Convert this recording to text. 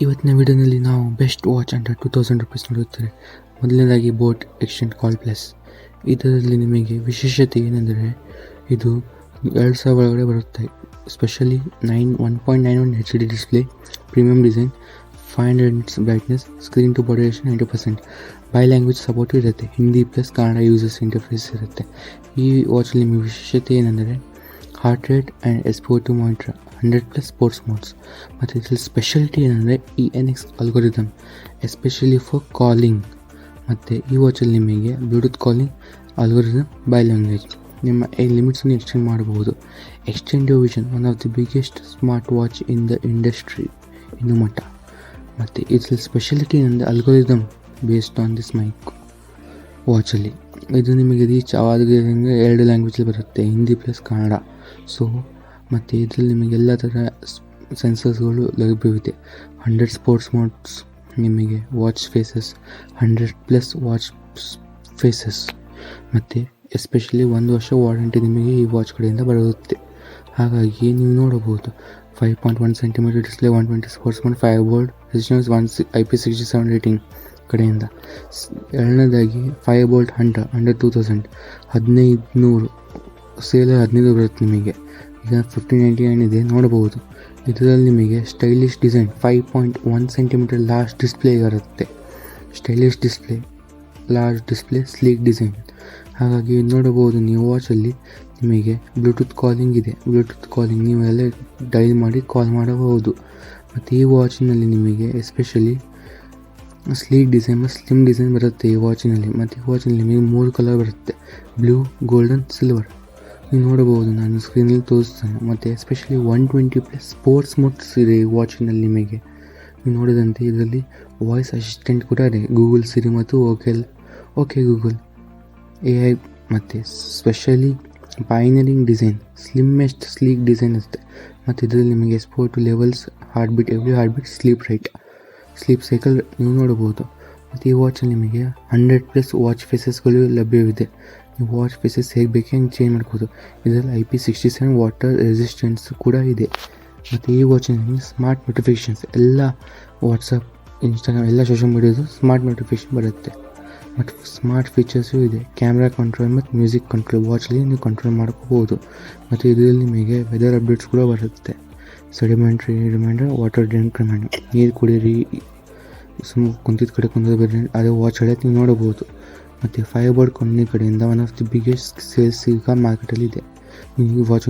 ಇವತ್ತಿನ ವಿಡಿಯೋನಲ್ಲಿ ನಾವು ಬೆಸ್ಟ್ ವಾಚ್ ಅಂಡರ್ 2000 ರುಪೀಸ್ ನೋಡುತ್ತಾರೆ. ಮೊದಲನೇದಾಗಿ ಬೋಟ್ ಎಕ್ಸ್ಟೆಂಟ್ ಕಾಲ್ ಪ್ಲಸ್. ಇದರಲ್ಲಿ ನಿಮಗೆ ವಿಶೇಷತೆ ಏನೆಂದರೆ ಇದು 2000 ಒಳಗಡೆ ಬರುತ್ತೆ. Specially 1.91 HD display, premium design, 500 nits brightness, screen to body ration 90%. Bi language support ಇರುತ್ತೆ, Hindi plus Kannada users interface ಇರುತ್ತೆ. ಈ ವಾಚಲ್ಲಿ ನಿಮಗೆ ವಿಶೇಷತೆ ಏನೆಂದರೆ heart rate and SpO2 monitor, 100+ sports modes. ಮತ್ತು ಇದರಲ್ಲಿ ಸ್ಪೆಷಾಲಿಟಿ ಏನಂದರೆ ENX algorithm, especially for calling. ಮತ್ತು ಈ ವಾಚಲ್ಲಿ ನಿಮಗೆ Bluetooth calling algorithm bi language, ನಿಮ್ಮ ಲಿಮಿಟ್ಸನ್ನು ಎಕ್ಸ್ಟೆಂಡ್ ಮಾಡಬಹುದು. Extend your vision, one of the biggest smart watch in the industry ಇನ್ನು ಮಟ್ಟ. ಮತ್ತು ಇದರಲ್ಲಿ ಸ್ಪೆಷಾಲಿಟಿ ಏನಂದರೆ algorithm based on this mic ವಾಚಲ್ಲಿ. ಇದು ನಿಮಗೆ ರೀಚ್ ಆಗೋದ್ರಿಂದ 2 ಲ್ಯಾಂಗ್ವೇಜಲ್ಲಿ ಬರುತ್ತೆ, ಹಿಂದಿ ಪ್ಲಸ್ ಕನ್ನಡ. ಸೊ ಮತ್ತು ಇದರಲ್ಲಿ ನಿಮಗೆ ಎಲ್ಲ ಥರ ಸೆನ್ಸರ್ಸ್ಗಳು ಲಭ್ಯವಿದೆ. 100 ಸ್ಪೋರ್ಟ್ಸ್ ಮೋಡ್ಸ್, ನಿಮಗೆ ವಾಚ್ ಫೇಸಸ್, 100+ ವಾಚ್ ಫೇಸಸ್. ಮತ್ತು ಎಸ್ಪೆಷಲಿ 1 ವರ್ಷ ವಾರಂಟಿ ನಿಮಗೆ ಈ ವಾಚ್ ಕಡೆಯಿಂದ ಬರುತ್ತೆ. ಹಾಗಾಗಿ ನೀವು ನೋಡಬಹುದು 5.1 cm display, 120 sports mode, Fire Boltt resistance, IP67 rating ಕಡೆಯಿಂದ. ಎರಡನೇದಾಗಿ Fire Boltt Under 2000, 1500 ಸೇಲಲ್ಲಿ 15 ಬರುತ್ತೆ ನಿಮಗೆ. ಈಗ 1599 ಇದೆ ನೋಡಬಹುದು. ಇದರಲ್ಲಿ ನಿಮಗೆ stylish design, 5.1 cm large display ಇರುತ್ತೆ. Stylish display, large display, sleek design. ಹಾಗಾಗಿ ನೋಡಬಹುದು ನೀವು ವಾಚಲ್ಲಿ ನಿಮಗೆ ಬ್ಲೂಟೂತ್ ಕಾಲಿಂಗ್ ಇದೆ. ಬ್ಲೂಟೂತ್ ಕಾಲಿಂಗ್ ನೀವೆಲ್ಲ ಡೈಲ್ ಮಾಡಿ ಕಾಲ್ ಮಾಡಬಹುದು. ಮತ್ತು ಈ ವಾಚಿನಲ್ಲಿ ನಿಮಗೆ ಎಸ್ಪೆಷಲಿ ಸ್ಲೀಕ್ ಡಿಸೈನ್ ಮತ್ತು ಸ್ಲಿಮ್ ಡಿಸೈನ್ ಬರುತ್ತೆ ಈ ವಾಚಿನಲ್ಲಿ. ಮತ್ತು ಈ ವಾಚಿನಲ್ಲಿ ನಿಮಗೆ 3 ಕಲರ್ ಬರುತ್ತೆ, ಬ್ಲೂ, ಗೋಲ್ಡನ್, ಸಿಲ್ವರ್. ನೀವು ನೋಡಬಹುದು, ನಾನು ಸ್ಕ್ರೀನಲ್ಲಿ ತೋರಿಸ್ತೇನೆ. ಮತ್ತು ಎಸ್ಪೆಷಲಿ 120+ ಸ್ಪೋರ್ಟ್ಸ್ ಮೋಡ್ಸ್ ಇದೆ ಈ ವಾಚಿನಲ್ಲಿ ನಿಮಗೆ. ನೀವು ನೋಡಿದಂತೆ ಇದರಲ್ಲಿ ವಾಯ್ಸ್ ಅಸಿಸ್ಟೆಂಟ್ ಕೂಡ ಇದೆ, ಗೂಗಲ್ ಸಿರಿ ಮತ್ತು ಓಕೆ ಗೂಗಲ್ AI. ಮತ್ತು ಸ್ಪೆಷಲಿ ಪೈನರಿಂಗ್ ಡಿಸೈನ್, ಸ್ಲಿಮ್ಮೆಸ್ಟ್ ಸ್ಲೀಕ್ ಡಿಸೈನ್ ಇರುತ್ತೆ. ಮತ್ತು ಇದರಲ್ಲಿ ನಿಮಗೆ SpO2 levels, heart beat, every heart beat, sleep rate, sleep cycle ನೀವು ನೋಡಬಹುದು. ಮತ್ತು ಈ ವಾಚಲ್ಲಿ ನಿಮಗೆ 100+ ವಾಚ್ ಫೇಸಸ್ಗಳು ಲಭ್ಯವಿದೆ. ನೀವು ವಾಚ್ ಫೇಸಸ್ ಹೇಗೆ ಬೇಕೇ ಹಂಗೆ ಚೇಂಜ್ ಮಾಡ್ಬೋದು. ಇದರಲ್ಲಿ IP67 ವಾಟರ್ ರೆಸಿಸ್ಟೆನ್ಸ್ ಕೂಡ ಇದೆ. ಮತ್ತು ಈ ವಾಚಲ್ಲಿ ನಿಮಗೆ ಸ್ಮಾರ್ಟ್ ನೋಟಿಫಿಕೇಷನ್ಸ್, ಎಲ್ಲ ವಾಟ್ಸಪ್, ಇನ್ಸ್ಟಾಗ್ರಾಮ್, ಎಲ್ಲ ಸೋಷಿಯಲ್ ಮೀಡಿಯಾದು ಸ್ಮಾರ್ಟ್ ನೋಟಿಫಿಕೇಷನ್ ಬರುತ್ತೆ. ಮತ್ತು ಸ್ಮಾರ್ಟ್ ಫೀಚರ್ಸು ಇದೆ, ಕ್ಯಾಮ್ರಾ ಕಂಟ್ರೋಲ್ ಮತ್ತು ಮ್ಯೂಸಿಕ್ ಕಂಟ್ರೋಲ್ ವಾಚಲ್ಲಿ ನೀವು ಕಂಟ್ರೋಲ್ ಮಾಡ್ಕೋಬೋದು. ಮತ್ತು ಇದರಲ್ಲಿ ನಿಮಗೆ ವೆದರ್ ಅಪ್ಡೇಟ್ಸ್ ಕೂಡ ಬರುತ್ತೆ. Sedentary reminder, water drink reminder, ನೀರು ಕುಡೀರಿ, ಕುಂತಿದ್ದ ಕಡೆ ಕುಂದೋದು ಬೇರೆ, ಅದೇ ವಾಚ್ ಹೇಳಕ್ಕೆ ನೀವು ನೋಡಬಹುದು. ಮತ್ತು Fire Boltt ಕಂಪ್ನಿ ಕಡೆಯಿಂದ one of the biggest sales ಈಗ ಮಾರ್ಕೆಟಲ್ಲಿ ಇದೆ. ನೀವು ವಾಚ್